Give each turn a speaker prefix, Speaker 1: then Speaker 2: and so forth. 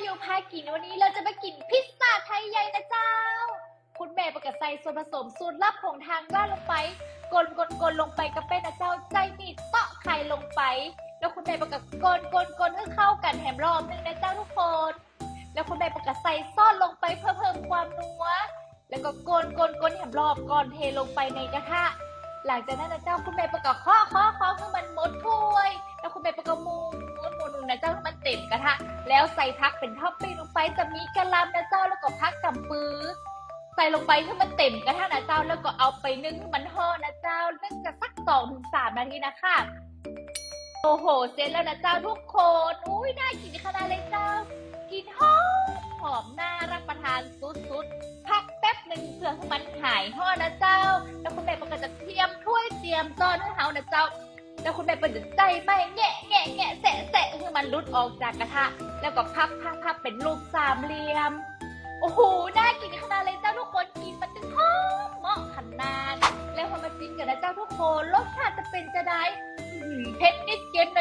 Speaker 1: อยู่พากินวันนี้เราจะมากินพิซซ่าไทยใหญ่นะเจ้าคุณแม่ประกาศใส่ส่วนผสมสูตรลับของทางบ้านลงไปกลลงไปกระเป็นนะเจ้าใจมีดเตาะไข่ลงไปแล้วคุณแม่ประกาศกลให้เข้ากันแถมรอบนึงนะเจ้าทุกคนแล้วคุณแม่ประกาศใส่ซอสลงไปเพื่อเพิ่มความนัวแล้วก็กลแถมรอบก่อนเทลงไปในกระทะหลังจากนั้นนะเจ้าคุณแม่ประกาศเคาะให้มันหมดถ้วยแล้วคุณแม่ประกาศมูนนะเจ้าให้มันเต็มกระทะแล้วใส่ผักเป็นท็อปปิ้งลงไปจะมีกะหล่ำนะเจ้าแล้วก็ผักกำปือใส่ลงไปให้มันเต็มกระทะนะเจ้าแล้วก็เอาไปนึ่งให้มันห่อนะเจ้านึ่งกันสัก2-3 นาทีนะคะโอ้โหเสร็จแล้วนะเจ้าทุกคนอุ้ยน่ากินขนาดเลยเจ้ากินหอมน่ารับประทานสุดๆพักแป๊บหนึ่งเพื่อให้มันหายห่อนะเจ้าแล้วคุณแม่ก็จะเตรียมถ้วยเตรียมจานให้เฮานะเจ้าแล้วคุณแม่เป็นใจไม่แงะแสะให้มันลุดออกจากกระทะแล้วก็พับเป็นรูปสามเหลี่ยมโอ้โหน่ากินขนาดเลยเจ้าทุกคนกินมันถึงหอมเหมาะขนาดแล้วพอมาจิ้มกันนะเจ้าทุกคนรสชาติจะเป็นจะได้เผ็ดนิดเค็มห